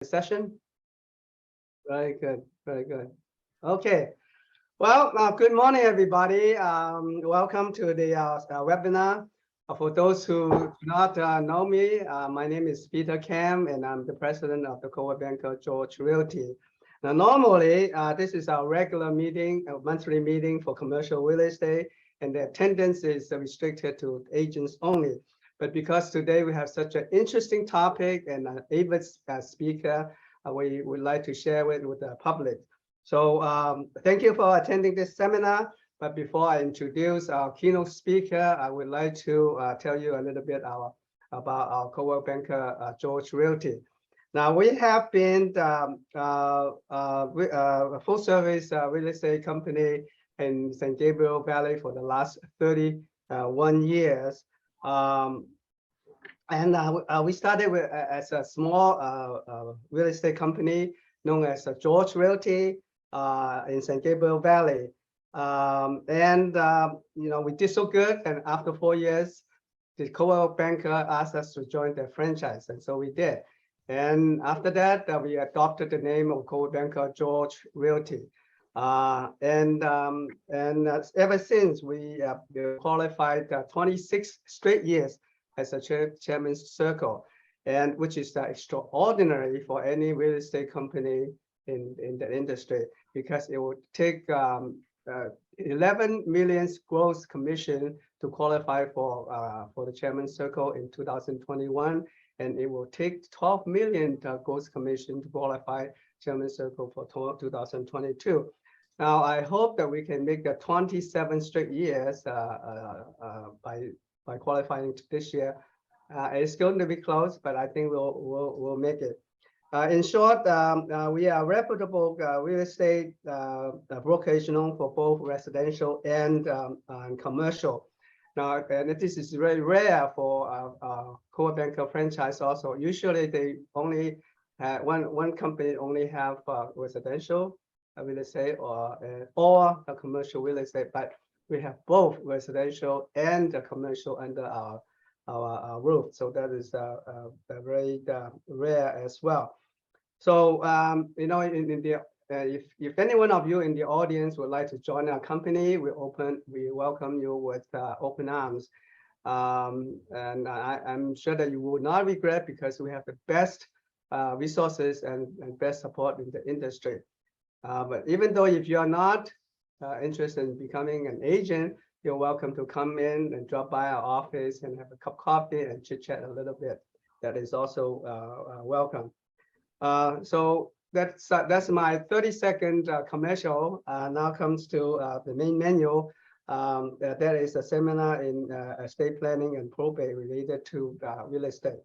session. Very good, very good. Okay. Well, good morning, everybody. Welcome to the webinar. For those who do not know me, my name is Peter Kam, and I'm the president of the Coldwell Banker George Realty. Now, normally, this is our regular meeting, a monthly meeting for commercial real estate, and the attendance is restricted to agents only. But because today we have such an interesting topic and an able speaker, we would like to share it with the public. So thank you for attending this seminar. But before I introduce our keynote speaker, I would like to tell you a little bit about our Coldwell Banker George Realty. Now, we have been a full-service real estate company in San Gabriel Valley for the last 31 years. We started as a small real estate company known as George Realty in San Gabriel Valley. We did so good. And after 4 years, the Coldwell Banker asked us to join their franchise. And so we did. And after that, we adopted the name of Coldwell Banker George Realty. Ever since we qualified 26 straight years as a chairman's circle, and which is extraordinary for any real estate company in the industry, because it would take 11 million gross commission to qualify for the chairman's circle in 2021, and it will take 12 million gross commission to qualify chairman's circle for 2022. Now, I hope that we can make the 27 straight years by qualifying this year. It's going to be close, but I think we'll make it. In short, we are a reputable real estate brokerage known for both residential and commercial. Now, and this is very rare for Coldwell Banker franchise also. Usually they only one company only have residential real estate or a commercial real estate, but we have both residential and commercial under our roof. So that is very rare as well. So if any one of you in the audience would like to join our company, we welcome you with open arms. I'm sure that you will not regret, because we have the best resources and best support in the industry. But even though if you are not interested in becoming an agent, you're welcome to come in and drop by our office and have a cup of coffee and chit chat a little bit. That is also welcome. So that's my 30-second commercial. Now comes to the main menu. There is a seminar in estate planning and probate related to real estate.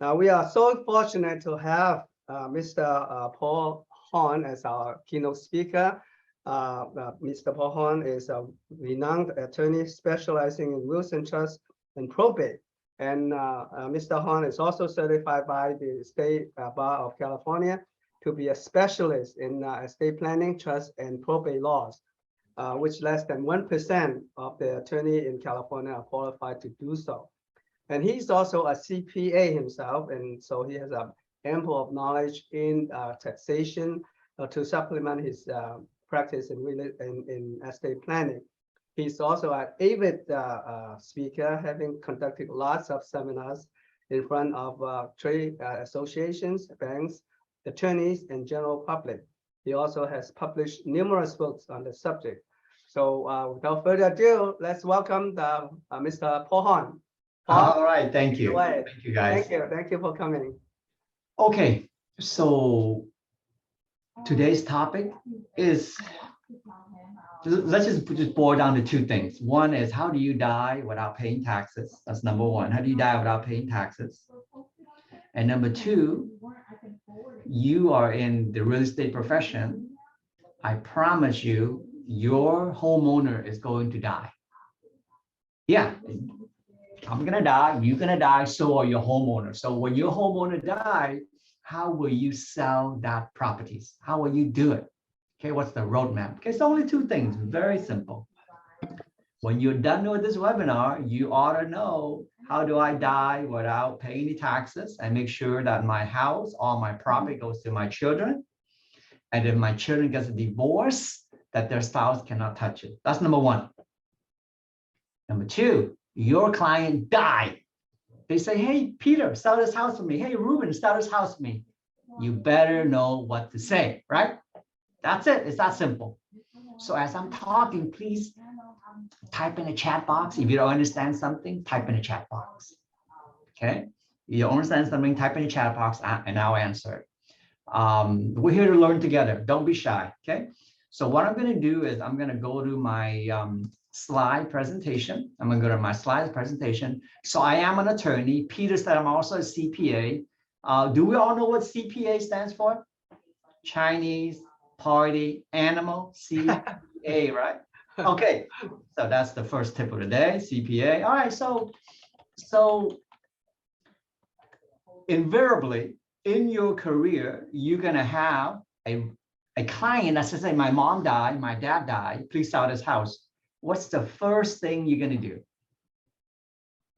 Now, we are so fortunate to have Mr. Paul Horn as our keynote speaker. Mr. Paul Horn is a renowned attorney specializing in wills and trusts and probate. And Mr. Horn is also certified by the State Bar of California to be a specialist in estate planning, trust, and probate laws, which less than 1% of the attorney in California are qualified to do so. And he's also a CPA himself, and so he has ample of knowledge in taxation to supplement his practice in estate planning. He's also an avid speaker, having conducted lots of seminars in front of trade associations, banks, attorneys, and general public. He also has published numerous books on the subject. So without further ado, let's welcome Mr. Paul Horn. All right, thank you. Thank you, guys. Thank you for coming. Okay, so today's topic is, let's just boil down to two things. One is, how do you die without paying taxes? That's number one. How do you die without paying taxes? And number two, you are in the real estate profession. I promise you, your homeowner is going to die. Yeah, I'm gonna die, you're gonna die, so are your homeowner. So when your homeowner dies, how will you sell that properties? How will you do it? Okay, what's the roadmap? Okay, it's only two things, very simple. When you're done with this webinar, you ought to know, how do I die without paying any taxes and make sure that my house, all my property goes to my children. And if my children gets a divorce, that their spouse cannot touch it. That's number one. Number two, your client died. They say, hey, Peter, sell this house for me. Hey, Ruben, sell this house for me. You better know what to say, right? That's it. It's that simple. So as I'm talking, please type in a chat box. If you don't understand something, type in a chat box. Okay? If you don't understand something, type in a chat box and I'll answer it. We're here to learn together. Don't be shy. Okay? So what I'm going to do is I'm going to go to my slide presentation. I'm going to go to my slide presentation. So I am an attorney. Peter said I'm also a CPA. Do we all know what CPA stands for? Chinese Party Animal, CPA, right? Okay, so that's the first tip of the day, CPA. All right, so invariably in your career, you're gonna have a client that says, hey, my mom died, my dad died, please sell this house. What's the first thing you're gonna do?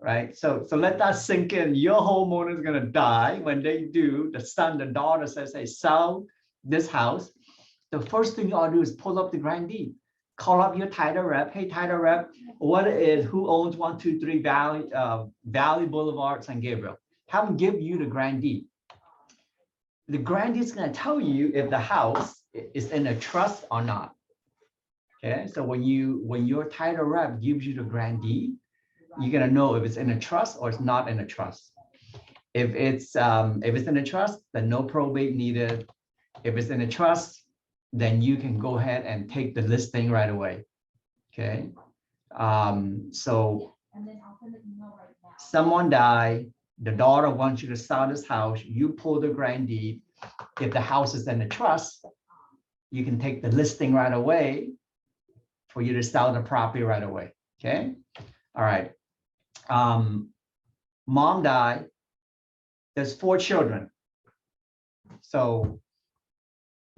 Right, so let that sink in. Your homeowner is gonna die. When they do, the son, the daughter says, hey, sell this house. The first thing you ought to do is pull up the grand deed. Call up your title rep. Hey, title rep, who owns 123 Valley Boulevard, San Gabriel? Have them give you the grand deed. The grand deed is going to tell you if the house is in a trust or not. Okay, so when your title rep gives you the grand deed, you're going to know if it's in a trust or it's not in a trust. If it's in a trust, then no probate needed. If it's in a trust, then you can go ahead and take the listing right away. Okay. So someone died, the daughter wants you to sell this house, you pull the grand deed. If the house is in a trust, you can take the listing right away for you to sell the property right away. Okay. All right. Mom died. There's 4 children. So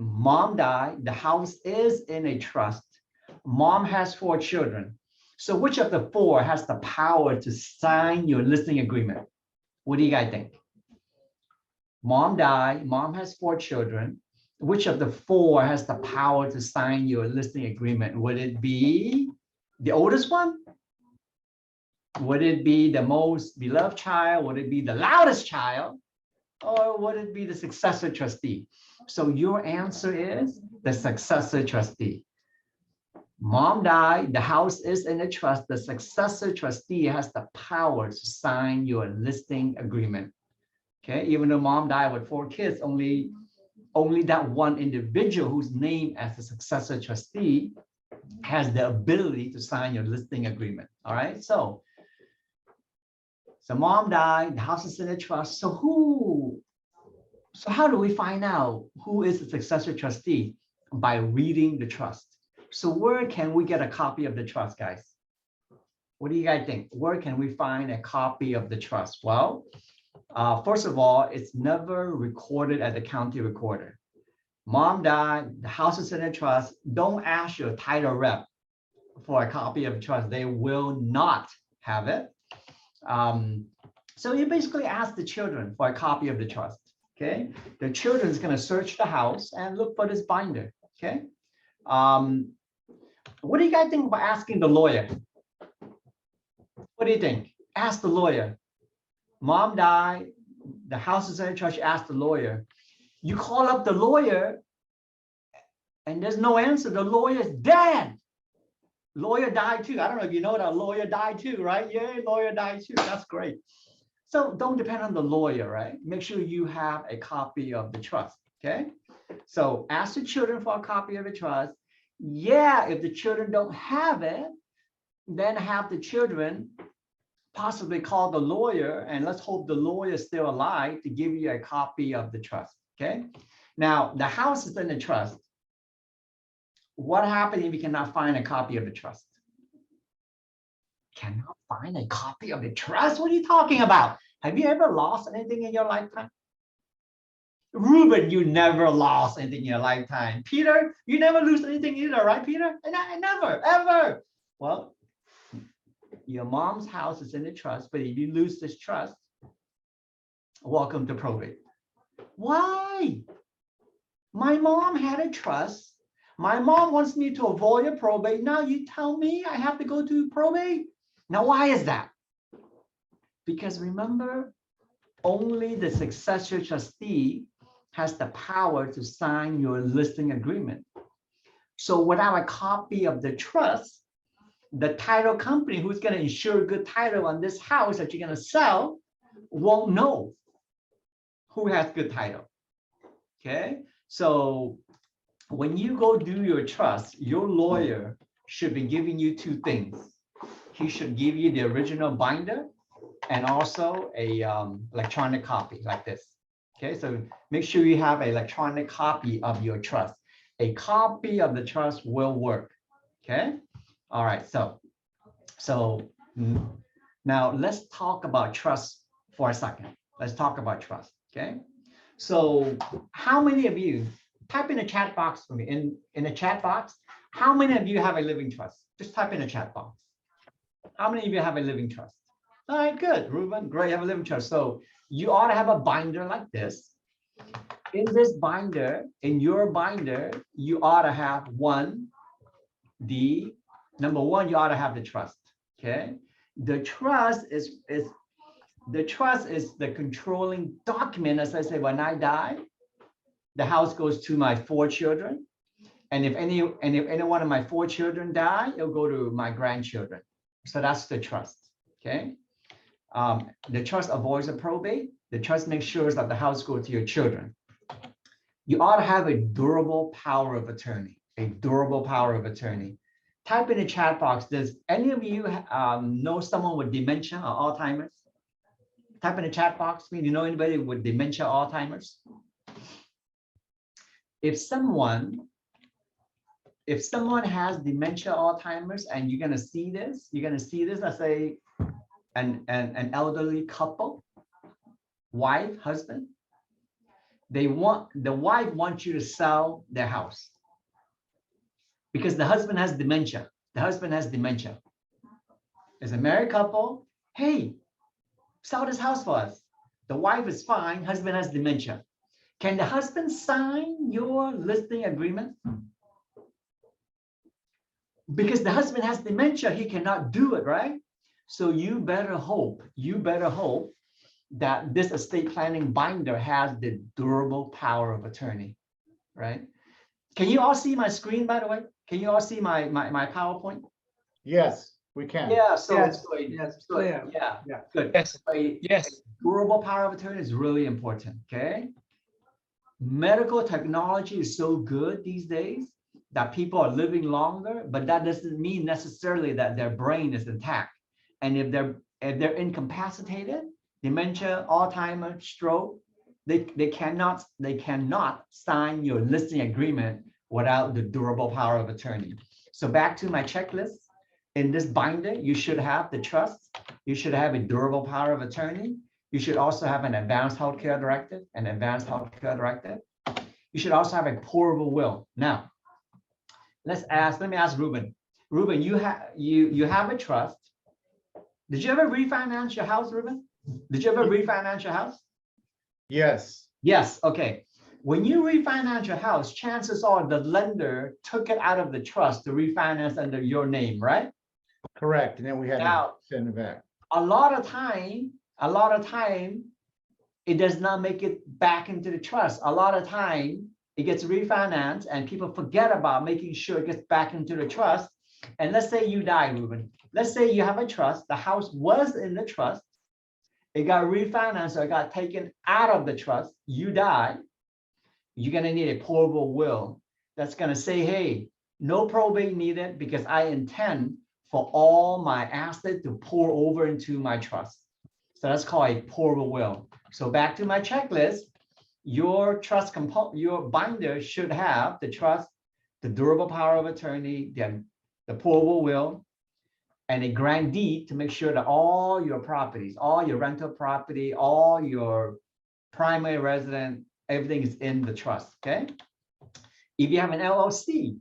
mom died, the house is in a trust. Mom has 4 children. So which of the 4 has the power to sign your listing agreement? What do you guys think? Mom died, mom has 4 children. Which of the 4 has the power to sign your listing agreement? Would it be the oldest one? Would it be the most beloved child? Would it be the loudest child? Or would it be the successor trustee? So your answer is the successor trustee. Mom died, the house is in a trust, the successor trustee has the power to sign your listing agreement. Okay, even though mom died with 4 kids, only that one individual who's named as the successor trustee has the ability to sign your listing agreement. All right, so mom died, the house is in a trust. So how do we find out who is the successor trustee? By reading the trust. So where can we get a copy of the trust, guys? What do you guys think? Where can we find a copy of the trust? Well, first of all, it's never recorded at the county recorder. Mom died, the house is in a trust. Don't ask your title rep for a copy of the trust. They will not have it. So you basically ask the children for a copy of the trust. Okay, the children is going to search the house and look for this binder. Okay, what do you guys think about asking the lawyer? What do you think? Ask the lawyer. Mom died, the house is in a trust. Ask the lawyer. You call up the lawyer, and there's no answer. The lawyer's dead. Lawyer died too. I don't know if you know that lawyer died too, right? Yeah, lawyer died too. That's great. So don't depend on the lawyer, right? Make sure you have a copy of the trust, okay? So ask the children for a copy of the trust. Yeah, if the children don't have it, then have the children possibly call the lawyer, and let's hope the lawyer is still alive to give you a copy of the trust, okay? Now, the house is in the trust. What happens if you cannot find a copy of the trust? Cannot find a copy of the trust? What are you talking about? Have you ever lost anything in your lifetime? Ruben, you never lost anything in your lifetime. Peter, you never lose anything either, right, Peter? And I never, ever. Well, your mom's house is in the trust, but if you lose this trust, welcome to probate. Why? My mom had a trust. My mom wants me to avoid a probate. Now you tell me I have to go to probate. Now, why is that? Because remember, only the successor trustee has the power to sign your listing agreement. So without a copy of the trust, the title company who's going to ensure good title on this house that you're going to sell won't know who has good title. Okay, so when you go do your trust, your lawyer should be giving you two things. He should give you the original binder and also a electronic copy like this. Okay, so make sure you have an electronic copy of your trust. A copy of the trust will work. Okay, all right, so now let's talk about trust for a second. Let's talk about trust. Okay, so how many of you, type in the chat box for me, in the chat box, how many of you have a living trust? Just type in the chat box. How many of you have a living trust? All right, good, Ruben, great, you have a living trust. So you ought to have a binder like this. In this binder, in your binder, you ought to have number one, you ought to have the trust. Okay, the trust is the controlling document. As I say, when I die, the house goes to my 4 children, and if any one of my 4 children die, it'll go to my grandchildren. So that's the trust. Okay, the trust avoids a probate. The trust makes sure that the house goes to your children. You ought to have a durable power of attorney. A durable power of attorney. Type in the chat box. Does any of you know someone with dementia or Alzheimer's? Type in the chat box. Do you know anybody with dementia or Alzheimer's? If someone has dementia or Alzheimer's, and you're gonna see this, let's say an elderly couple, wife, husband, the wife wants you to sell their house because the husband has dementia. As a married couple, hey, sell this house for us. The wife is fine, husband has dementia. Can the husband sign your listing agreement? Because the husband has dementia, he cannot do it, right? So you better hope that this estate planning binder has the durable power of attorney, right? Can you all see my screen, by the way? Can you all see my PowerPoint? Yes, we can. Yeah, so Yes, yeah, good. Yes. Yes. Durable power of attorney is really important, okay? Medical technology is so good these days that people are living longer, but that doesn't mean necessarily that their brain is intact. And if they're incapacitated, dementia, Alzheimer's, stroke, they cannot sign your listing agreement without the durable power of attorney. So back to my checklist. In this binder, you should have the trust. You should have a durable power of attorney. You should also have an advanced healthcare directive, You should also have a pourable will. Now, let me ask Ruben. Ruben, you have a trust. Did you ever refinance your house, Ruben? Did you ever refinance your house? Yes. Yes, okay. When you refinance your house, chances are the lender took it out of the trust to refinance under your name, right? Correct. And then we had to send it back. A lot of time, it does not make it back into the trust. A lot of time, it gets refinanced and people forget about making sure it gets back into the trust. And let's say you die, Ruben. Let's say you have a trust. The house was in the trust. It got refinanced or it got taken out of the trust. You die. You're going to need a pourable will that's going to say, hey, no probate needed because I intend for all my assets to pour over into my trust. So that's called a pourable will. So back to my checklist, your trust your binder should have the trust, the durable power of attorney, the pourable will, and a grant deed to make sure that all your properties, all your rental property, all your primary resident, everything is in the trust, okay? If you have an LLC,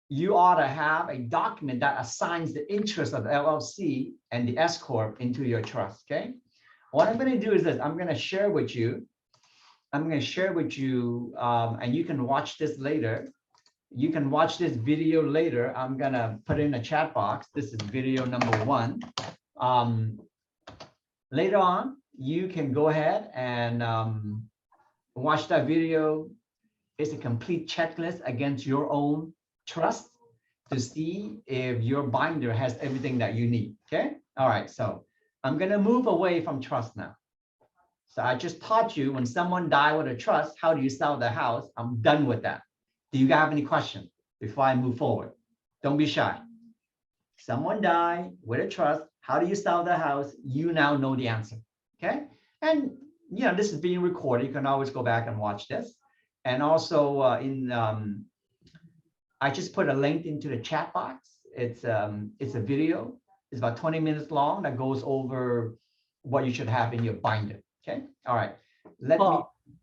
you ought to have a document that assigns the interest of the LLC and the S Corp into your trust, okay? What I'm going to do is this, I'm going to share with you, and you can watch this later. You can watch this video later. I'm going to put in a chat box. This is video number 1. Later on, you can go ahead and watch that video. It's a complete checklist against your own trust to see if your binder has everything that you need, okay? All right, so I'm gonna move away from trust now. So I just taught you when someone died with a trust, how do you sell the house? I'm done with that. Do you have any questions before I move forward? Don't be shy. Someone died with a trust, how do you sell the house? You now know the answer, okay? And this is being recorded. You can always go back and watch this. And also I just put a link into the chat box. It's a video. It's about 20 minutes long that goes over what you should have in your binder. Okay. All right.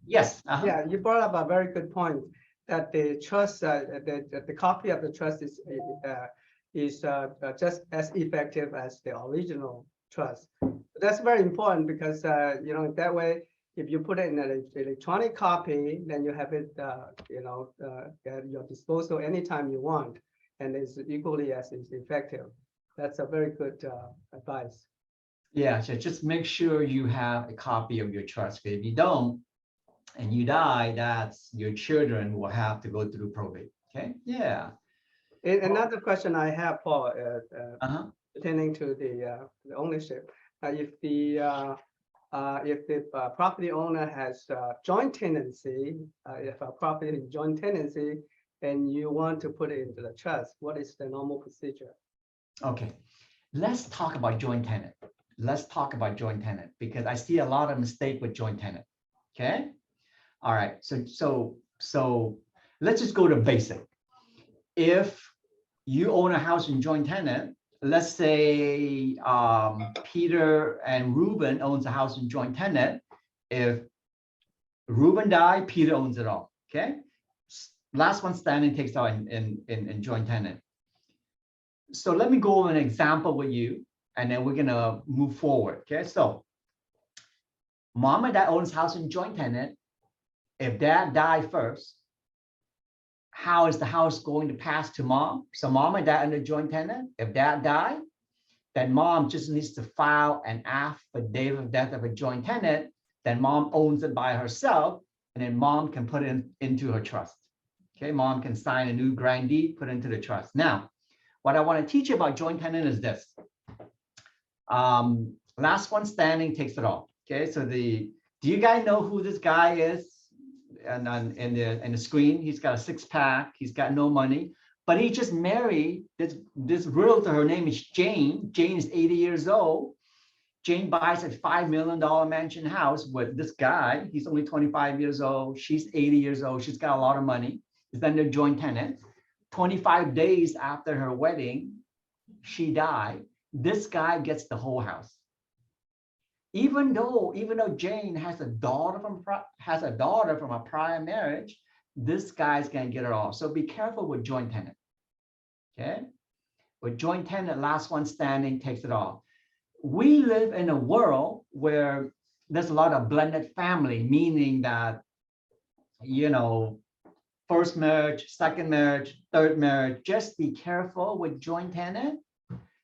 Yes. Yeah, you brought up a very good point that the trust, the copy of the trust is just as effective as the original trust. That's very important because that way, if you put it in an electronic copy, then you have it at your disposal anytime you want, and it's equally as effective. That's a very good advice. Yeah, so just make sure you have a copy of your trust. If you don't, and you die, that's your children will have to go through probate. Okay. Yeah. Another question I have, Paul, pertaining to the ownership. If the property owner has joint tenancy, if a property is joint tenancy, and you want to put it into the trust, what is the normal procedure? Okay, let's talk about joint tenant. Because I see a lot of mistake with joint tenant. Okay. All right. So let's just go to basic. If you own a house in joint tenant, let's say Peter and Ruben owns a house in joint tenant. If Ruben died, Peter owns it all. Okay. Last one standing takes out in joint tenant. So let me go over an example with you, and then we're gonna move forward. Okay. So mom and dad owns house in joint tenant. If dad died first, how is the house going to pass to mom? So mom and dad under joint tenant. If dad died, then mom just needs to file an affidavit of death of a joint tenant. Then mom owns it by herself, and then mom can put it into her trust. Okay, mom can sign a new grand deed, put it into the trust. Now, what I want to teach you about joint tenant is this. Last one standing takes it all. Okay, so do you guys know who this guy is? And in the screen, he's got a 6-pack. He's got no money, but he just married this realtor. Her name is Jane. Jane is 80 years old. Jane buys a $5 million mansion house with this guy. He's only 25 years old. She's 80 years old. She's got a lot of money. It's under joint tenant. 25 days after her wedding, she died. This guy gets the whole house. Even though Jane has a daughter from a prior marriage, this guy's gonna get it all. So be careful with joint tenant. Okay, with joint tenant, last one standing takes it all. We live in a world where there's a lot of blended family, meaning that first marriage, second marriage, third marriage. Just be careful with joint tenant.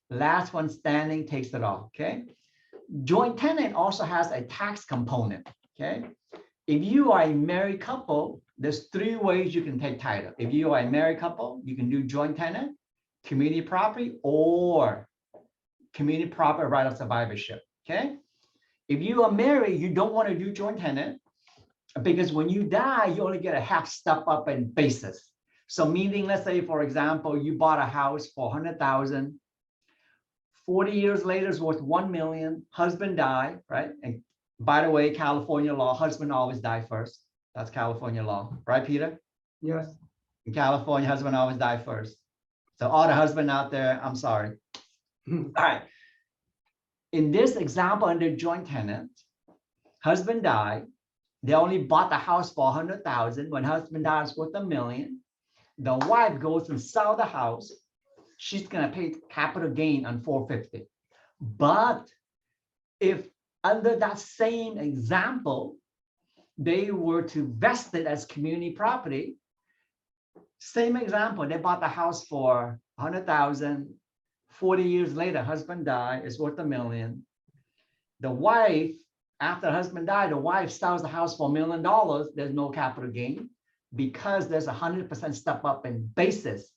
Last one standing takes it all. Okay. Joint tenant also has a tax component. Okay. If you are a married couple, there's 3 ways you can take title. If you are a married couple, you can do joint tenant, community property, or community property right of survivorship. Okay. If you are married, you don't want to do joint tenant because when you die, you only get a half step up in basis. So meaning, let's say, for example, you bought a house for 100,000. 40 years later, it's worth 1 million. Husband died, right? And by the way, California law, husband always die first. That's California law, right, Peter? Yes. In California, husband always die first. So all the husband out there, I'm sorry. All right. In this example, under joint tenant, husband died. They only bought the house for 100,000. When husband dies, worth 1 million. the wife goes and sell the house, she's gonna pay capital gain on 450. But if under that same example, they were to vest it as community property, same example, they bought the house for 100,000, 40 years later, husband died, it's worth $1 million. The wife, after the husband died, the wife sells the house for $1 million, there's no capital gain because there's 100% step up in basis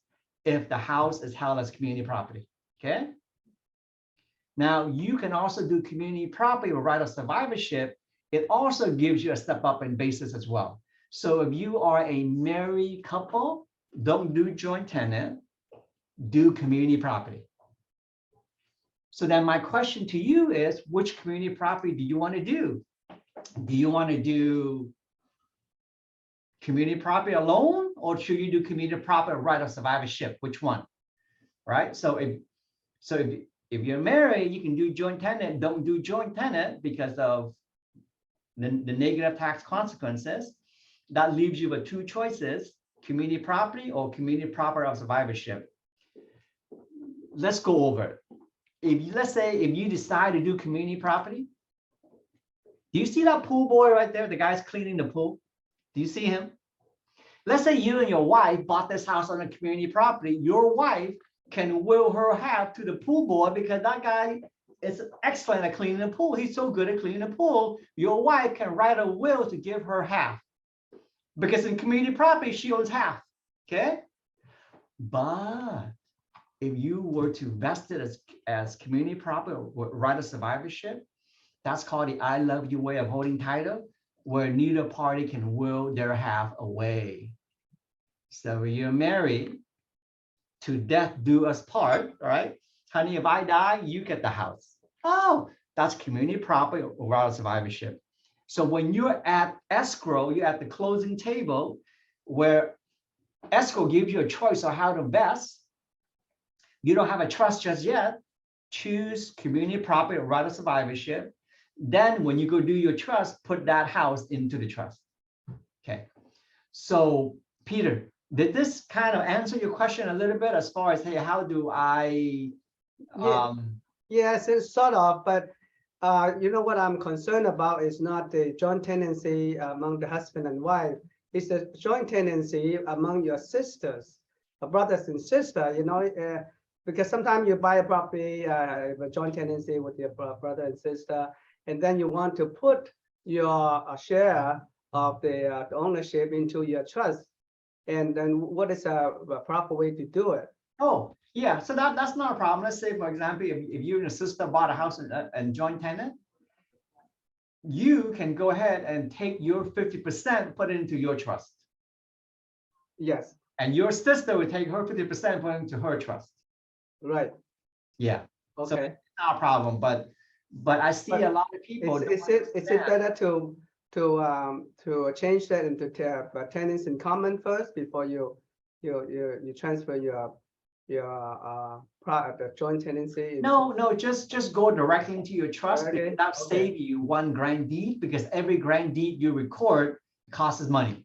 if the house is held as community property, okay? Now, you can also do community property with right of survivorship. It also gives you a step up in basis as well. So if you are a married couple, don't do joint tenant, do community property. So then my question to you is, which community property do you want to do? Do you want to do community property alone, or should you do community property right of survivorship? Which one? Right? So if you're married, you can do joint tenant. Don't do joint tenant because of the negative tax consequences. That leaves you with two choices: community property or community property of survivorship. Let's go over it. Let's say if you decide to do community property, do you see that pool boy right there? The guy's cleaning the pool. Do you see him? Let's say you and your wife bought this house on a community property. Your wife can will her half to the pool boy because that guy is excellent at cleaning the pool. He's so good at cleaning the pool. Your wife can write a will to give her half because in community property, she owns half, okay? But if you were to vest it as community property or right of survivorship, that's called the I love you way of holding title, where neither party can will their half away. So when you're married, to death do us part, right? Honey, if I die, you get the house. Oh, that's community property or right of survivorship. So when you're at escrow, you're at the closing table where escrow gives you a choice on how to vest. You don't have a trust just yet. Choose community property or right of survivorship. Then when you go do your trust, put that house into the trust. Okay. So Peter, did this kind of answer your question a little bit as far as, hey, how do I, Yes, it's sort of, but you know what I'm concerned about is not the joint tenancy among the husband and wife. It's the joint tenancy among your sisters, brothers and sisters, you know, because sometimes you buy a property, a joint tenancy with your brother and sister, and then you want to put your share of the ownership into your trust. And then what is a proper way to do it? Oh, yeah. So that's not a problem. Let's say, for example, if you and your sister bought a house and joint tenant, you can go ahead and take your 50%, put it into your trust. Yes. And your sister would take her 50%, put it into her trust. Right. Yeah. Okay. So it's not a problem, but I see a lot of people. Is it better to change that into tenants in common first before you transfer your the joint tenancy? No, just go directly into your trust. Okay, Because that save you one grand deed, because every grand deed you record costs money.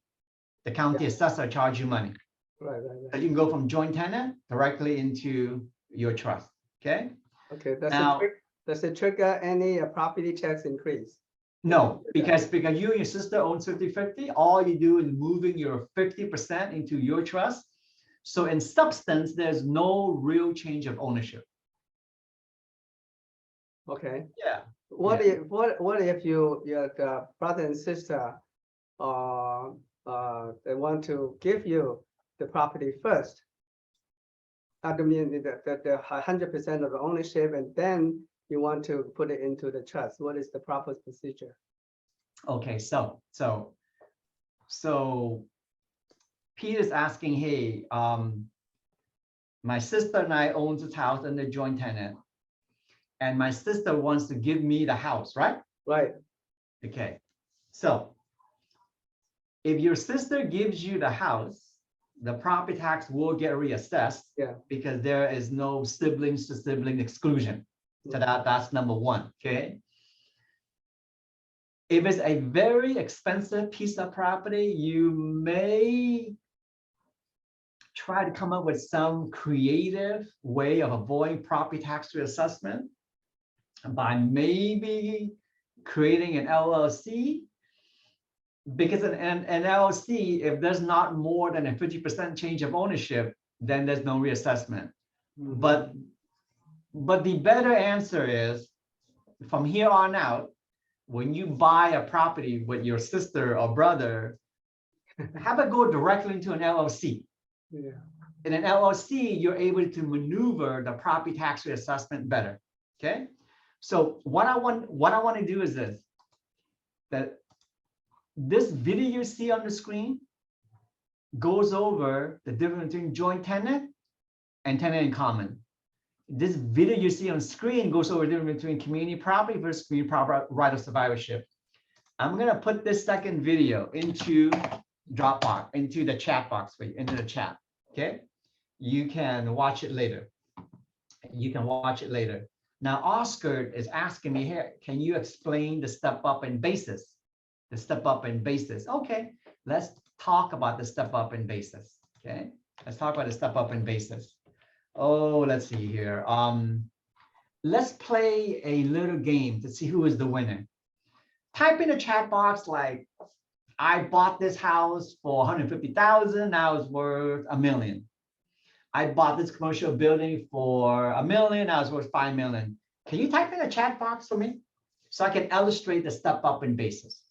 The county assessor charge you money. Right. So you can go from joint tenant directly into your trust. Okay. Okay. Now, does it trigger any property tax increase? no, because you and your sister own 50-50, all you do is moving your 50% into your trust. So in substance, there's no real change of ownership. Okay. Yeah. What if your brother and sister they want to give you the property first? I mean the 100% of the ownership, and then you want to put it into the trust. What is the proper procedure? Okay, so Peter's asking, hey, my sister and I own this house under joint tenant, and my sister wants to give me the house, right? Right. Okay, so if your sister gives you the house, the property tax will get reassessed. Yeah. Because there is no siblings to sibling exclusion. So that's number one. Okay. If it's a very expensive piece of property, you may try to come up with some creative way of avoiding property tax reassessment by maybe creating an LLC. Because an LLC, if there's not more than a 50% change of ownership, then there's no reassessment. But the better answer is, from here on out, when you buy a property with your sister or brother, have it go directly into an LLC. Yeah. In an LLC, you're able to maneuver the property tax reassessment better. Okay. So what I want to do is this, that this video you see on the screen goes over the difference between joint tenant and tenant in common. This video you see on screen goes over the difference between community property versus community property right of survivorship. I'm going to put this second video into Dropbox, into the chat box for you, into the chat. Okay. You can watch it later. You can watch it later. Now, Oscar is asking me here, can you explain the step up in basis? The step up in basis. Okay, let's talk about the step up in basis. Okay, let's talk about the step up in basis. Oh, let's see here. Let's play a little game to see who is the winner. Type in the chat box like, I bought this house for 150,000, now it's worth $1 million. I bought this commercial building for $1 million, now it's worth $5 million. Can you type in the chat box for me so I can illustrate the step up in basis?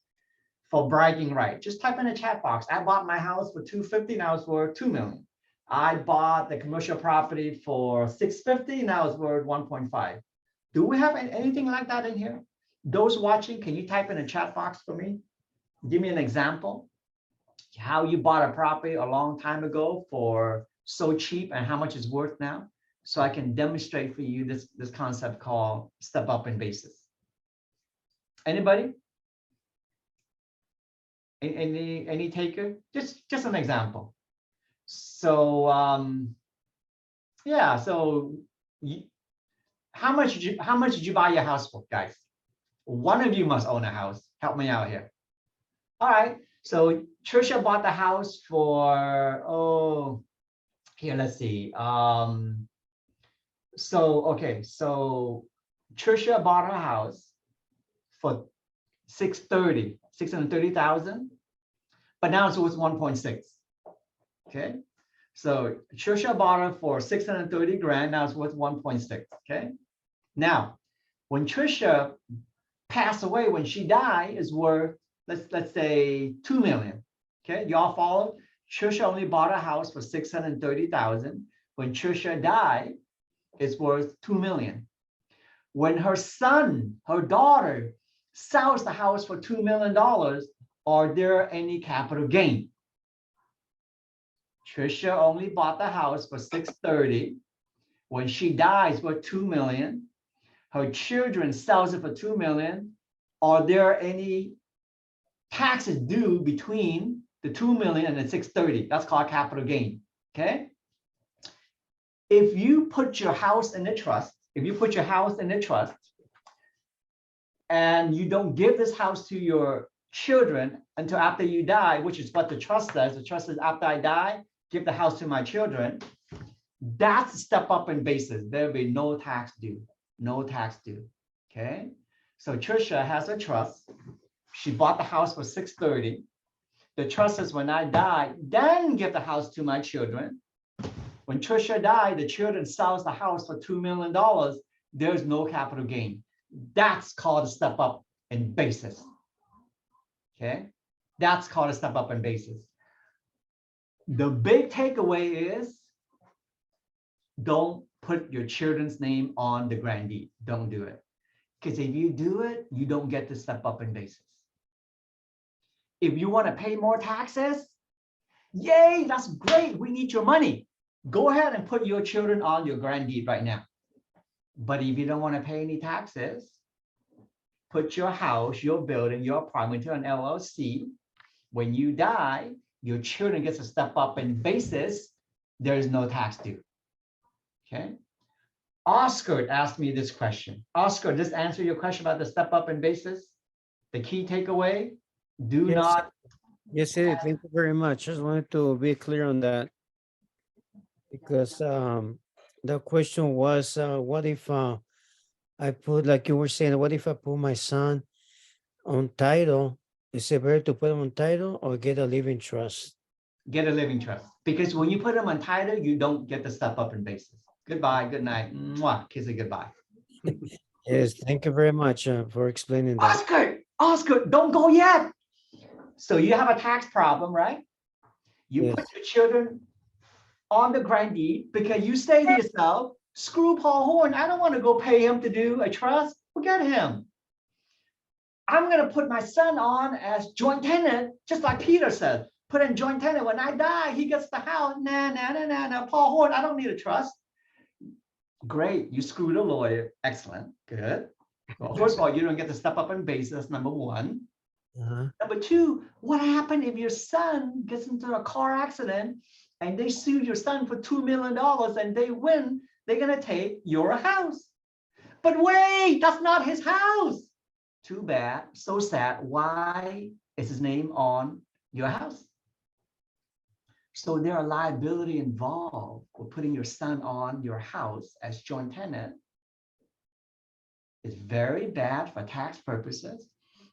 For bragging right, just type in the chat box. I bought my house for 250, now it's worth 2 million. I bought the commercial property for 650, now it's worth 1.5. Do we have anything like that in here? Those watching, can you type in the chat box for me? Give me an example. How you bought a property a long time ago for so cheap and how much it's worth now, so I can demonstrate for you this concept called step up in basis. Anybody? Any taker? Just an example. So yeah. So how much did you buy your house for, guys? One of you must own a house. Help me out here. All right. So Trisha bought the house for here. Let's see. So Trisha bought her house for 630,000, but now it's worth 1.6. Okay, so Trisha bought it for 630 grand, now it's worth 1.6. Okay, now when Trisha passed away, when she died, is worth let's say 2 million. Okay, y'all follow? Trisha only bought a house for 630,000. When Trisha died, it's worth 2 million. When her daughter sells the house for $2 million, are there any capital gain? Trisha only bought the house for 630. When she dies for 2 million, her children sells it for 2 million. Are there any taxes due between the 2 million and the 630? That's called capital gain. Okay. If you put your house in the trust, and you don't give this house to your children until after you die, which is what the trust says. The trust says, after I die, give the house to my children. That's a step up in basis. There'll be no tax due. No tax due. Okay. So Trisha has a trust. She bought the house for 630. The trust says, when I die, then give the house to my children. When Trisha died, the children sells the house for $2 million. There's no capital gain. That's called a step up in basis. Okay, that's called a step up in basis. The big takeaway is, don't put your children's name on the grand deed. Don't do it. Because if you do it, you don't get to step up in basis. If you want to pay more taxes, yay, that's great. We need your money. Go ahead and put your children on your grand deed right now. But if you don't want to pay any taxes, put your house, your building, your apartment to an LLC. When you die, your children gets to step up in basis. There is no tax due. Okay. Oscar asked me this question. Oscar, does this answer your question about the step up in basis? The key takeaway, do not. Yes, sir. Thank you very much. Just wanted to be clear on that. because the question was, what if I put, like you were saying, what if I put my son on title? Is it better to put him on title or get a living trust? Get a living trust, because when you put them on title, you don't get the step up in basis. Goodbye, good night, mwah, kiss it goodbye. Yes, thank you very much for explaining that. Oscar, don't go yet. So you have a tax problem, right? You Yes. put your children on the grandee because you say to yourself, screw Paul Horn, I don't want to go pay him to do a trust. Forget him. I'm going to put my son on as joint tenant, just like Peter said. Put in joint tenant. When I die, he gets the house. Nah. Paul Horn, I don't need a trust. Great. You screwed a lawyer. Excellent. Good. Well, first of all, you don't get to step up in basis, number one. Number two, what happened if your son gets into a car accident and they sue your son for $2 million and they win? They're going to take your house. But wait, that's not his house. Too bad. So sad. Why is his name on your house? So there are liability involved with putting your son on your house as joint tenant. It's very bad for tax purposes,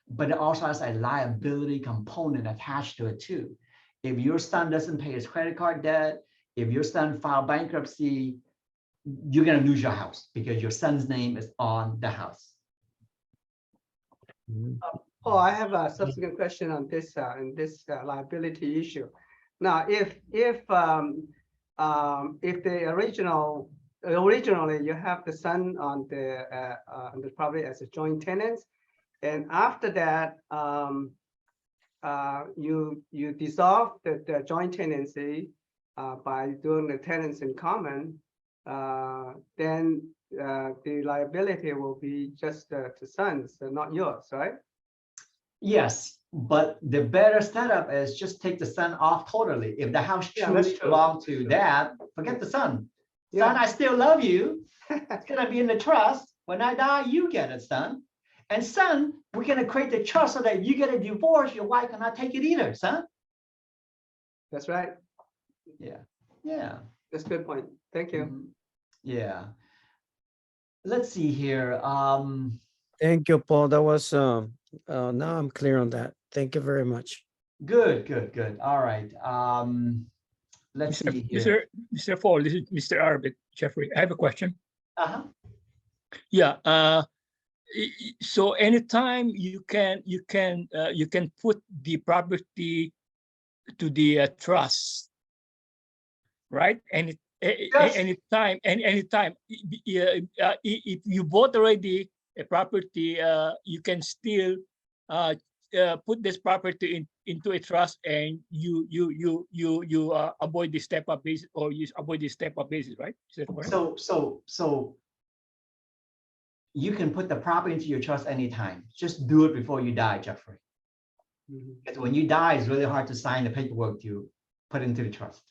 but it also has a liability component attached to it too. If your son doesn't pay his credit card debt, if your son filed bankruptcy, you're going to lose your house because your son's name is on the house. Paul, I have a subsequent question on this liability issue. Now, if the originally you have the son on the property as a joint tenant, and after that you dissolve the joint tenancy by doing the tenants in common, then the liability will be just the son's, not yours, right? Yes, but the better setup is just take the son off totally. If the house Yeah, that's truly true. belongs to dad, forget the son. Yeah. Son, I still love you. It's gonna be in the trust. When I die, you get it, son. And son, we're gonna create the trust so that if you get a divorce, your wife cannot take it either, son. That's right. Yeah. That's a good point. Thank you. Mhm. Yeah. Let's see here. Thank you, Paul. That was now I'm clear on that. Thank you very much. Good. All right. Let's see here. Mr. Paul, this is Mr. Arbit, Jeffrey. I have a question. Uh-huh. Yeah. So anytime you can put the property to the trust, right? Yes. Anytime if you bought already a property, you can still put this property into a trust, and you avoid the step up basis, or you avoid the step up basis, right? Is that correct? So you can put the property into your trust anytime. Just do it before you die, Jeffrey. Because when you die, it's really hard to sign the paperwork to put into the trust.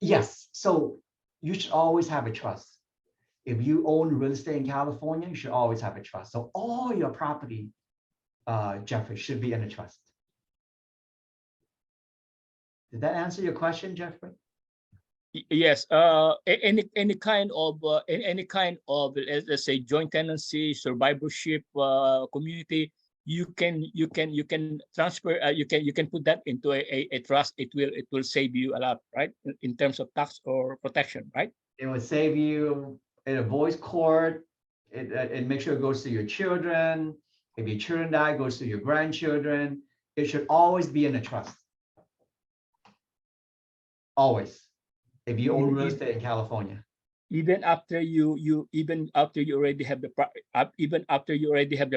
Yes, so you should always have a trust. If you own real estate in California, you should always have a trust. So all your property, Jeffrey, should be in a trust. Did that answer your question, Jeffrey? Yes. Any kind of let's say joint tenancy, survivorship, community, you can transfer. You can put that into a trust. It will save you a lot, right? In terms of tax or protection, right? It will save you. It avoids court. It makes sure it goes to your children. If your children die, it goes to your grandchildren. It should always be in a trust. Always. If you own real estate in California. Even after you already have the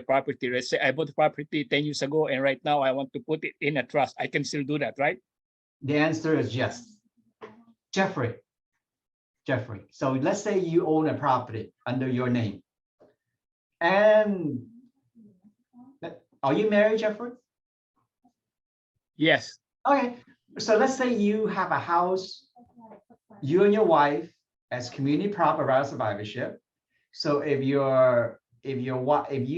property. Let's say I bought the property 10 years ago, and right now I want to put it in a trust. I can still do that, right? The answer is yes. Jeffrey. So let's say you own a property under your name. And are you married, Jeffrey? Yes. Okay. So let's say you have a house, you and your wife as community property right of survivorship. So if you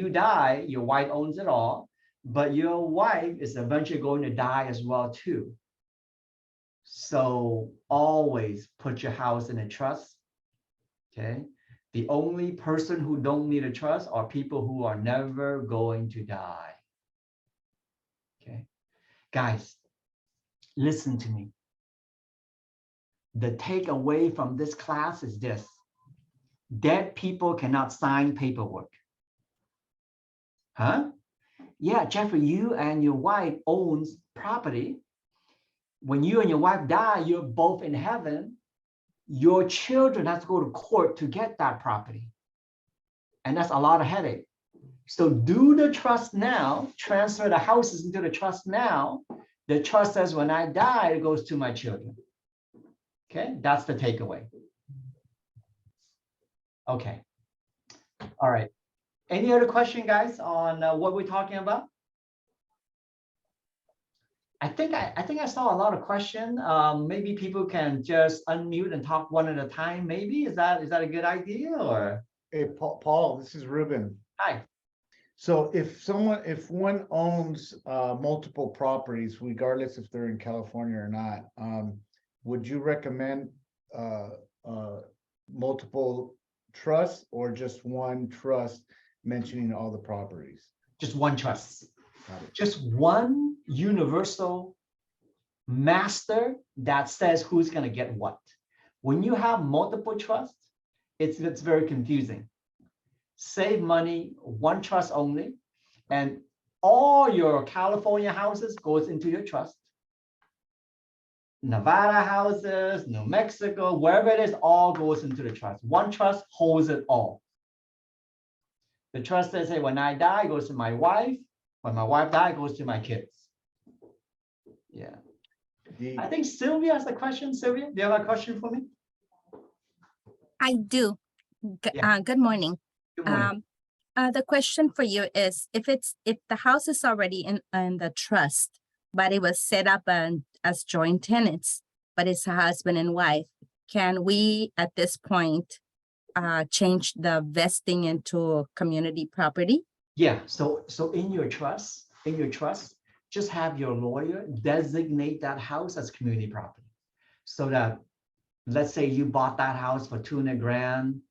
die, your wife owns it all, but your wife is eventually going to die as well too. So always put your house in a trust. Okay. The only person who don't need a trust are people who are never going to die. Okay. Guys, listen to me. The takeaway from this class is this: dead people cannot sign paperwork. Huh? Yeah, Jeffrey, you and your wife owns property. When you and your wife die, you're both in heaven. Your children have to go to court to get that property. And that's a lot of headache. So do the trust now, transfer the houses into the trust now. The trust says when I die, it goes to my children. Okay, that's the takeaway. Okay. All right. Any other question, guys, on what we're talking about? I think I saw a lot of questions. Maybe people can just unmute and talk one at a time. Maybe is that a good idea or? Hey, Paul, this is Ruben. Hi. So if one owns multiple properties, regardless if they're in California or not, would you recommend multiple trusts or just one trust mentioning all the properties? Just one trust. Got it. Just one universal master that says who's going to get what. When you have multiple trusts, it's very confusing. Save money, one trust only, and all your California houses goes into your trust. Nevada houses, New Mexico, wherever it is, all goes into the trust. One trust holds it all. The trust says, hey, when I die, it goes to my wife. When my wife dies, it goes to my kids. Yeah. I think Sylvia has a question. Sylvia, do you have a question for me? I do. Good morning. Good morning. The question for you is if the house is already in the trust, but it was set up as joint tenants, but it's a husband and wife, can we at this point change the vesting into community property? Yeah. So in your trust, just have your lawyer designate that house as community property, so that let's say you bought that house for $200,000.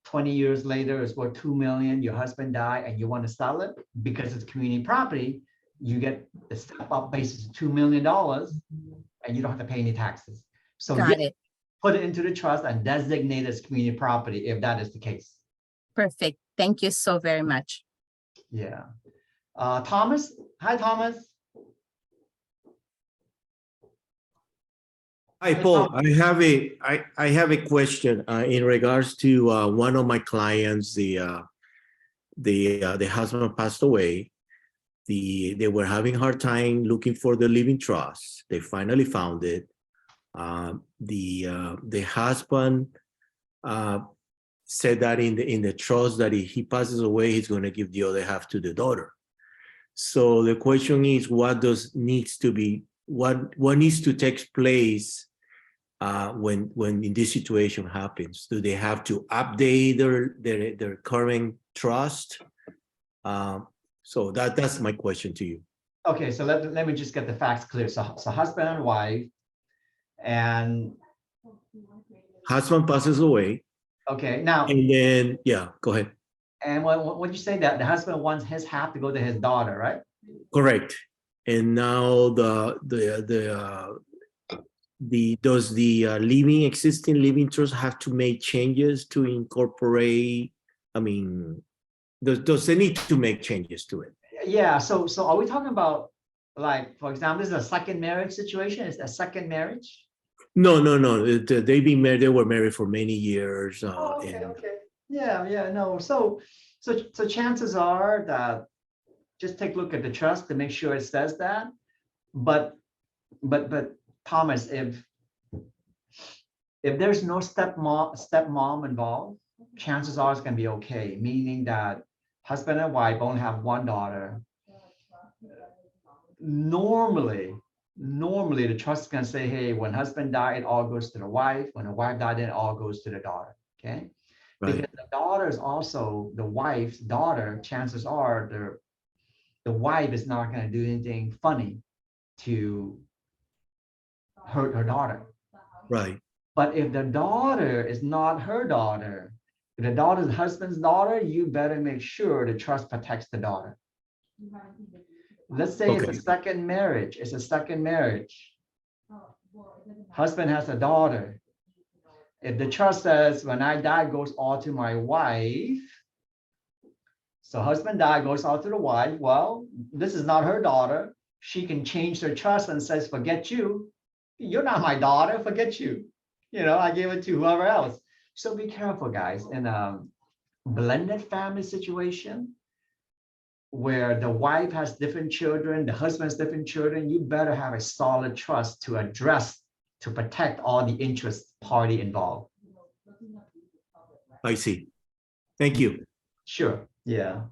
20 years later, it's worth $2 million. Your husband died, and you want to sell it because it's community property. You get the step-up basis of $2 million, and you don't have to pay any taxes. So Got it. put it into the trust and designate as community property if that is the case. Perfect. Thank you so very much. Yeah. Thomas. Hi, Thomas. Hi, Paul. I have a question in regards to one of my clients. The husband passed away. They were having a hard time looking for the living trust. They finally found it. The husband said that in the trust that if he passes away, he's going to give the other half to the daughter. So the question is, what needs to take place when in this situation happens? Do they have to update their current trust? So that's my question to you. Okay, so let me just get the facts clear. So husband and wife, and Husband passes away. Okay, now And then go ahead. And when you say that the husband wants his half to go to his daughter, right? Correct. And now does the existing living trust have to make changes to incorporate? I mean, does they need to make changes to it? Yeah. So are we talking about, like, for example, this is a second marriage situation? Is it a second marriage? No. They've been married. They were married for many years. Okay. Yeah. No. So chances are that just take a look at the trust to make sure it says that. But Thomas, if there's no stepmom involved, chances are it's gonna be okay. Meaning that husband and wife only have one daughter. Normally the trust is gonna say, hey, when husband died, it all goes to the wife. When the wife died, it all goes to the daughter. Okay. Right. Because the daughter is also the wife's daughter. Chances are the wife is not going to do anything funny to her daughter. Right. But if the daughter is not her daughter, if the daughter is the husband's daughter, you better make sure the trust protects the daughter. Let's say it's Okay. a second marriage. It's a second marriage. Husband has a daughter. If the trust says when I die goes all to my wife, so husband died goes all to the wife. Well, this is not her daughter. She can change her trust and says, forget you. You're not my daughter, forget you. You know, I gave it to whoever else. So be careful, guys. In a blended family situation where the wife has different children, the husband has different children, you better have a solid trust to address, to protect all the interest party involved. I see. Thank you. Sure, yeah.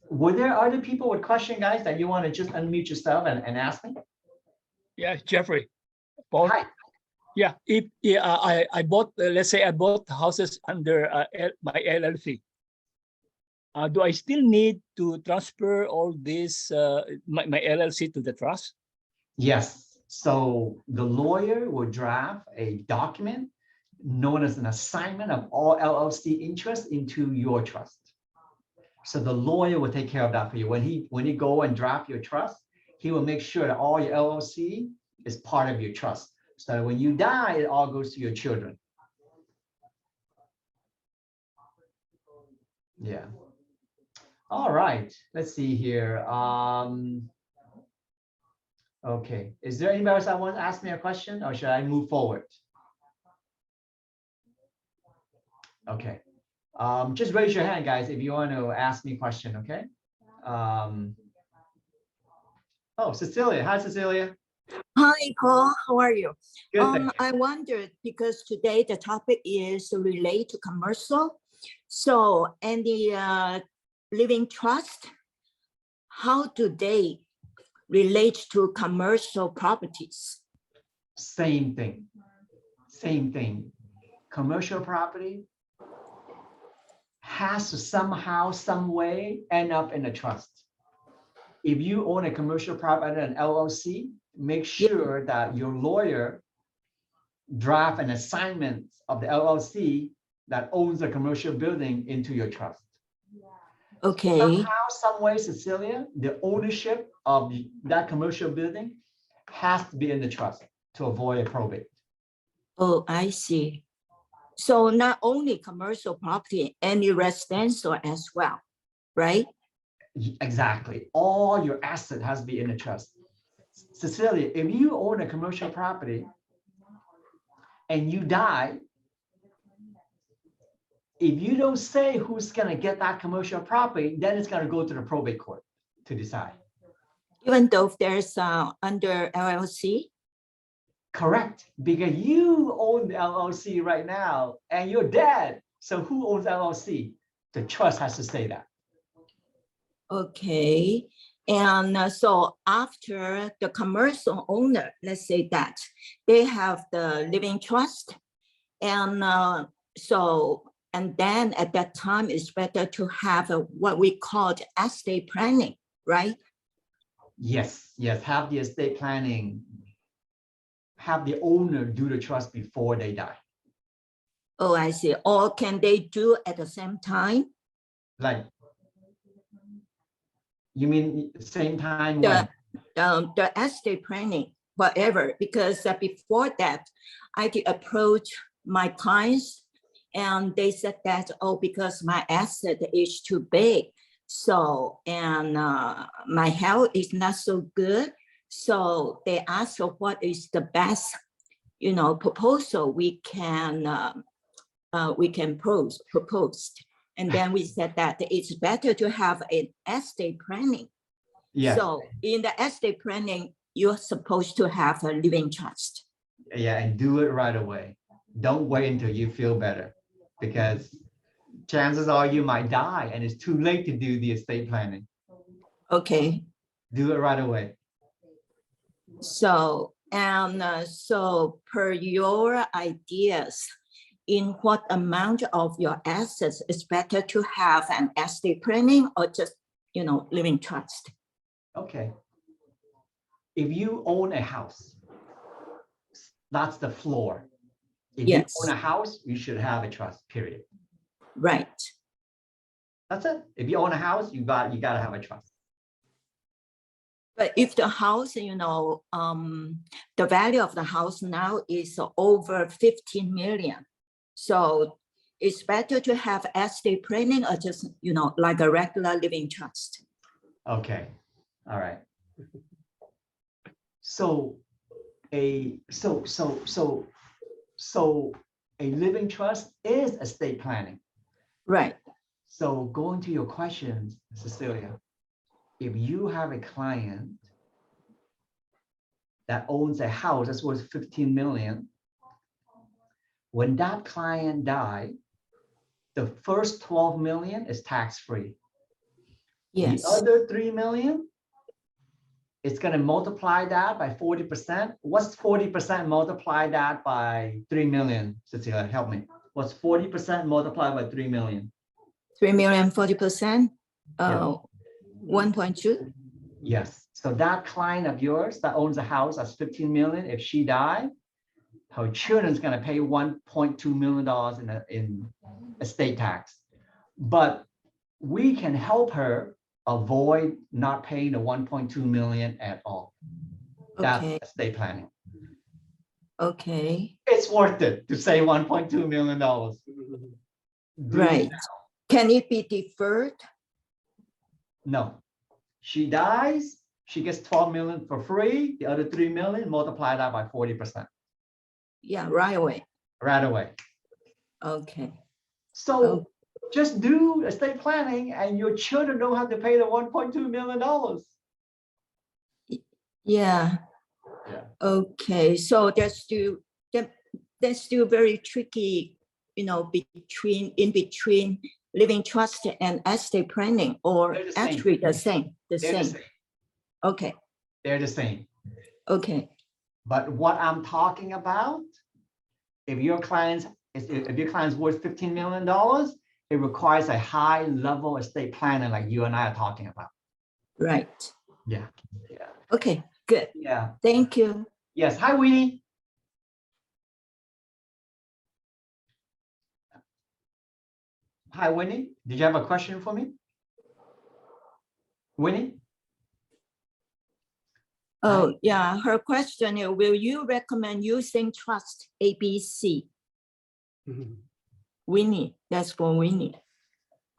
Were there other people with question, guys, that you want to just unmute yourself and ask me? Yeah, Jeffrey. Paul. Hi. Yeah, if I bought, let's say I bought houses under my LLC. Do I still need to transfer all this, my LLC to the trust? Yes, so the lawyer will draft a document known as an assignment of all LLC interest into your trust. So the lawyer will take care of that for you. When he go and draft your trust, he will make sure that all your LLC is part of your trust. So that when you die, it all goes to your children. Yeah. All right, let's see here. Okay, is there anybody else that wants to ask me a question, or should I move forward? Okay, just raise your hand, guys, if you want to ask me a question, okay? Oh, Cecilia. Hi, Cecilia. Hi, Paul. How are you? Good, thank you. I wondered because today the topic is relate to commercial. So, any living trust, how do they relate to commercial properties? Same thing. Same thing. Commercial property has to somehow, some way end up in a trust. If you own a commercial property, an LLC, make sure that your lawyer draft an assignment of the LLC that owns a commercial building into your trust. Okay. Somehow, some way, Cecilia, the ownership of that commercial building has to be in the trust to avoid a probate. Oh, I see. So not only commercial property, any residential as well, right? Exactly. All your asset has to be in the trust. Cecilia, if you own a commercial property and you die, if you don't say who's going to get that commercial property, then it's going to go to the probate court to decide. Even though there's under LLC? Correct, because you own the LLC right now and you're dead. So who owns LLC? The trust has to say that. Okay. And so after the commercial owner, let's say that they have the living trust. And and then at that time, it's better to have what we call estate planning, right? Yes, yes, have the estate planning, have the owner do the trust before they die. Oh, I see. Or can they do at the same time? Like, you mean same time when? The estate planning, whatever, because before that, I did approach my clients and they said that, oh, because my asset is too big. So, and my health is not so good. So they asked what is the best, proposal we can propose. And then we said that it's better to have an estate planning. Yeah. So in the estate planning, you're supposed to have a living trust. Yeah, and do it right away. Don't wait until you feel better, because chances are you might die and it's too late to do the estate planning. Okay. Do it right away. So, so per your ideas, in what amount of your assets is better to have an estate planning or just, living trust? Okay. If you own a house That's the floor. If you Yes. own a house, you should have a trust, period. Right. That's it. If you own a house, you gotta have a trust. But if the house, you know, the value of the house now is over 15 million. So it's better to have estate planning or just, you know, like a regular living trust. Okay, all right. So a living trust is estate planning. Right. So going to your questions, Cecilia, if you have a client that owns a house that's worth 15 million, when that client died, the first 12 million is tax-free. Yes. The other 3 million, it's going to multiply that by 40%. What's 40% multiply that by 3 million? Cecilia, help me. What's 40% multiplied by 3 million? 3 million, 40%, Yeah. 1.2. Yes. So that client of yours that owns a house that's 15 million, if she died, her children's going to pay $1.2 million in estate tax. But we can help her avoid not paying the 1.2 million at all. That's Okay. estate planning. Okay. It's worth it to say $1.2 million. Right. Can it be deferred? No. She dies, she gets 12 million for free. The other 3 million, multiply that by 40%. Yeah, right away. Right away. Okay. So Oh. just do estate planning and your children don't have to pay the $1.2 million. Yeah. Yeah. Okay. So that's still very tricky, you know, in between living trust and estate planning, or They're the same. actually the same. They're the same. Okay. They're the same. Okay. But what I'm talking about, if your client's worth $15 million, it requires a high level estate planning like you and I are talking about. Right. Yeah. Yeah. Okay. Good. Yeah. Thank you. Yes. Hi, Winnie. Hi, Winnie. Did you have a question for me? Winnie? Oh, yeah. Her question is, will you recommend using trust ABC? Winnie, that's for Winnie.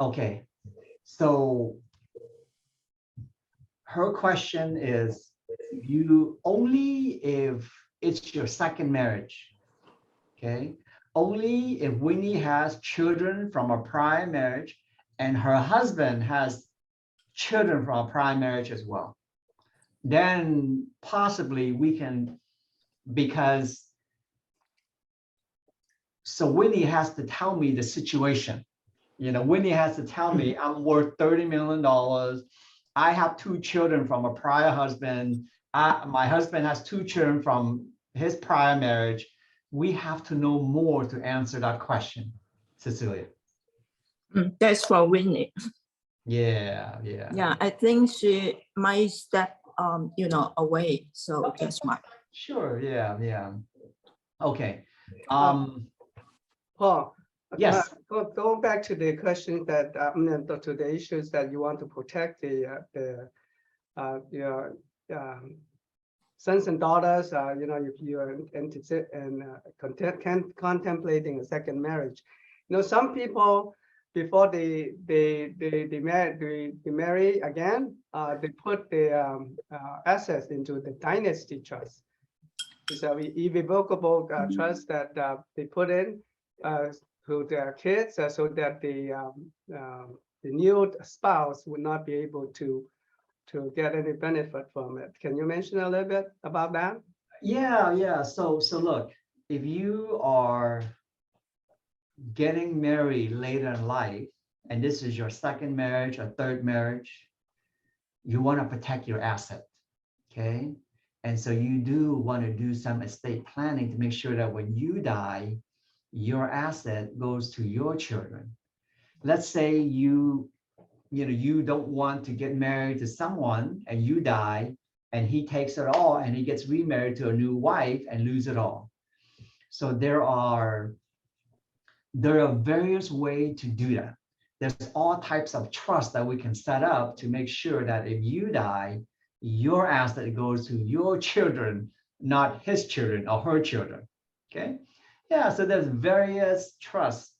Okay. So her question is, you only if it's your second marriage, okay? Only if Winnie has children from a prior marriage and her husband has children from a prior marriage as well, then possibly we can, because so Winnie has to tell me the situation. You know, Winnie has to tell me I'm worth $30 million. I have 2 children from a prior husband. My husband has 2 children from his prior marriage. We have to know more to answer that question, Cecilia. That's for Winnie. Yeah, yeah. Yeah, I think she might step, you know, away. So Okay. that's why. Sure, yeah, yeah. Okay. Paul. Yes. Going back to the question that, to the issues that you want to protect your sons and daughters, you know, if you are contemplating a second marriage, you know, some people before they marry again, they put the assets into the dynasty trust. It's an irrevocable trust that they put in to their kids, so that the new spouse would not be able to get any benefit from it. Can you mention a little bit about that? Yeah, yeah. So look, if you are getting married later in life, and this is your second marriage or third marriage, you want to protect your asset, okay? And so you do want to do some estate planning to make sure that when you die, your asset goes to your children. Let's say you don't want to get married to someone and you die and he takes it all and he gets remarried to a new wife and lose it all. So there are various ways to do that. There's all types of trust that we can set up to make sure that if you die, your asset goes to your children, not his children or her children. Okay. Yeah, so there's various trusts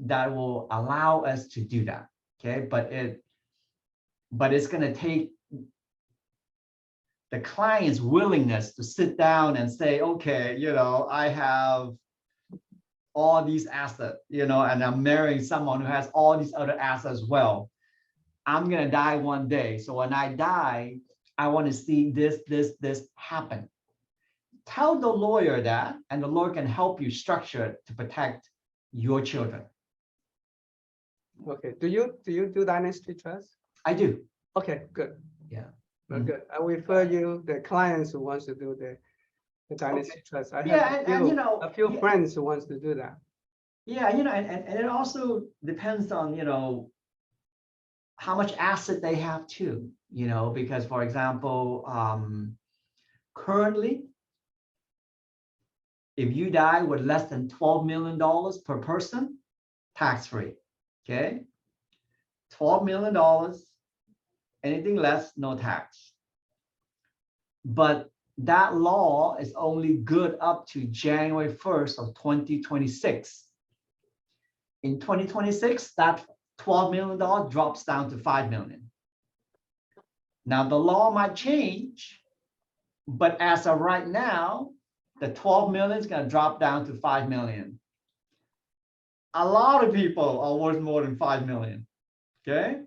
that will allow us to do that. Okay, but it's going to take the client's willingness to sit down and say, okay, I have all these assets, and I'm marrying someone who has all these other assets as well. I'm going to die one day. So when I die, I want to see this happen. Tell the lawyer that, and the lawyer can help you structure it to protect your children. Okay, do you do dynasty trust? I do. Okay, good. Yeah. Very Mhm. good. I will refer you the clients who wants to do the dynasty trust. I Yeah, have and a few yeah. friends who wants to do that. Yeah, and it also depends on, how much asset they have too, because for example, currently, if you die with less than $12 million per person, tax-free, okay? $12 million, anything less, no tax. But that law is only good up to January 1st of 2026. In 2026, that $12 million drops down to $5 million. Now, the law might change, but as of right now, the 12 million is going to drop down to 5 million. A lot of people are worth more than 5 million. Okay.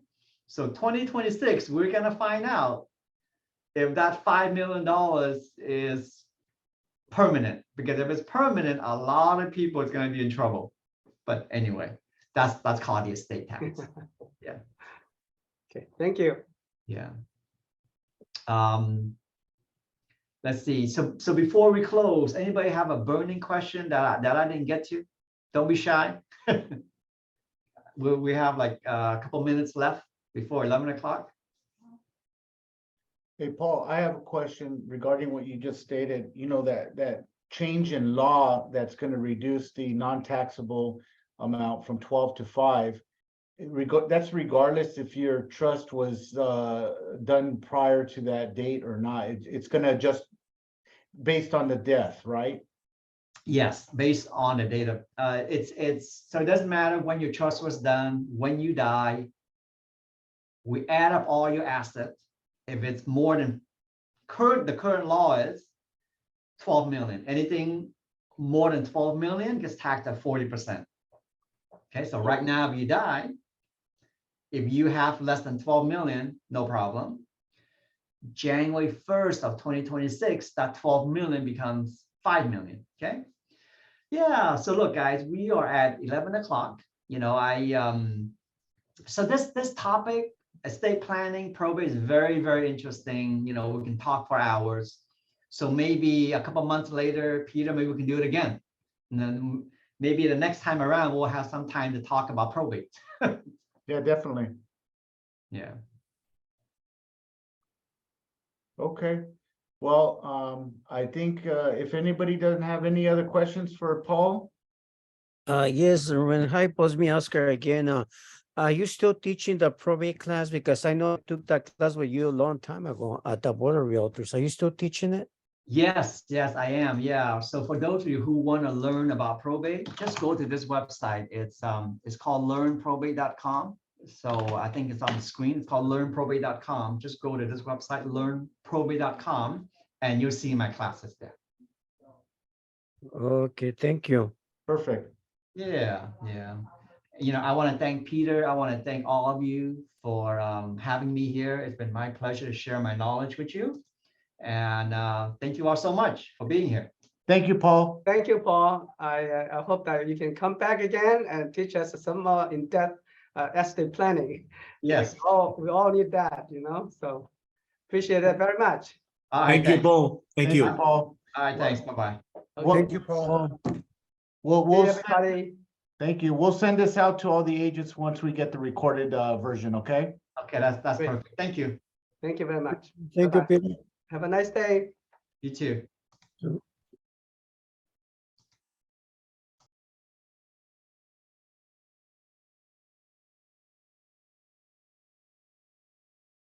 So 2026, we're going to find out if that $5 million is permanent, because if it's permanent, a lot of people is going to be in trouble. But anyway, that's called the estate tax. Yeah. Okay, thank you. Yeah. Let's see. So before we close, anybody have a burning question that I didn't get to? Don't be shy. We have like a couple minutes left before 11 o'clock. Hey, Paul, I have a question regarding what you just stated. That change in law that's going to reduce the non-taxable amount from 12 to 5. That's regardless if your trust was done prior to that date or not. It's going to adjust based on the death, right? Yes, based on the data. So it doesn't matter when your trust was done, when you die. We add up all your assets. If it's more than the current law is 12 million. Anything more than 12 million gets taxed at 40%. Okay, so right now, if you die, if you have less than 12 million, no problem. January 1st of 2026, that 12 million becomes 5 million. Okay. Yeah. So look, guys, we are at 11 o'clock. So this topic, estate planning, probate, is very, very interesting. We can talk for hours. So maybe a couple months later, Peter, maybe we can do it again. And then maybe the next time around, we'll have some time to talk about probate. Yeah, definitely. Yeah. Okay. Well, I think if anybody doesn't have any other questions for Paul. Yes, when hi, pose me Oscar again. Are you still teaching the probate class? Because I know I took that class with you a long time ago at the Board of Realtors. Are you still teaching it? Yes, I am. Yeah. So for those of you who want to learn about probate, just go to this website. It's called learnprobate.com. So I think it's on the screen. It's called learnprobate.com. Just go to this website, learnprobate.com, and you'll see my classes there. Okay, thank you. Perfect. Yeah. I want to thank Peter. I want to thank all of you for having me here. It's been my pleasure to share my knowledge with you. And thank you all so much for being here. Thank you, Paul. Thank you, Paul. I hope that you can come back again and teach us some more in-depth estate planning. Yes. We all need that, so appreciate it very much. All right. Thank you, Paul. Thank you. Paul. All right. Thanks. Bye-bye. Well, Thank you, Paul. We'll See everybody. thank you. We'll send this out to all the agents once we get the recorded version. Okay. Okay. That's Great. perfect. Thank you. Thank you very much. Thank you, Bye-bye. Peter. Have a nice day. You too.